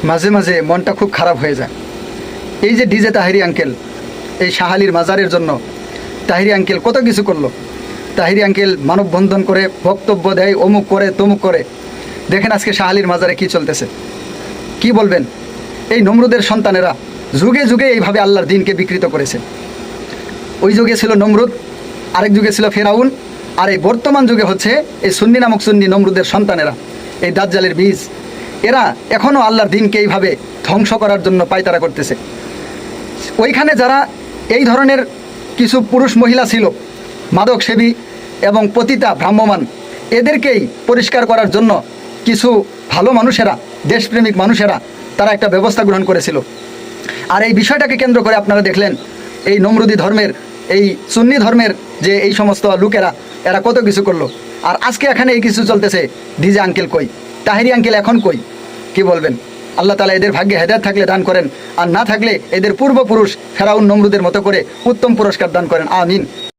মাঝে মাঝে মনটা খুব খারাপ হয়ে যায়। এই যে ডিজে তাহেরি আঙ্কেল এই শাহ আলীর মাজারের জন্য তাহেরি আঙ্কেল কত কিছু করলো। তাহেরি আঙ্কেল মানববন্ধন করে বক্তব্য দেয়, অমুক করে তমুক করে। দেখেন আজকে শাহ আলীর মাজারে কি চলতেছে। কি বলবেন? এই নমরুদের সন্তানেরা যুগে যুগে এইভাবে আল্লাহর দিনকে বিকৃত করেছে। ওই যুগে ছিল নমরুদ, আরেক যুগে ছিল ফেরাউন, আর এই বর্তমান যুগে হচ্ছে এই সুন্নি নামক সুন্নি নমরুদের সন্তানেরা, এই দাজ্জালের বীজ। এরা এখনও আল্লাহর দিনকে এইভাবে ধ্বংস করার জন্য পায়তারা করতেছে। ওইখানে যারা এই ধরনের কিছু পুরুষ মহিলা ছিল, মাদক সেবী এবং পতিতা ভ্রাম্যমান, এদেরকেই পরিষ্কার করার জন্য কিছু ভালো মানুষেরা, দেশপ্রেমিক মানুষেরা তারা একটা ব্যবস্থা গ্রহণ করেছিল। আর এই বিষয়টাকে কেন্দ্র করে আপনারা দেখলেন এই নমরুদি ধর্মের, এই সুন্নি ধর্মের যে এই সমস্ত লোকেরা, এরা কত কিছু করলো। আর আজকে এখানে এই কিছু চলতেছে। ডিজে আঙ্কেল কই, তাহেরি আঙ্কেল এখন কই? কি বলবেন? আল্লাহ তাআলা এদের ভাগ্যে হেদায়েত থাকলে দান করেন, আর না থাকলে এদের পূর্বপুরুষ ফেরাউন নমরুদের মতো করে উত্তম পুরস্কার দান করেন। আমিন।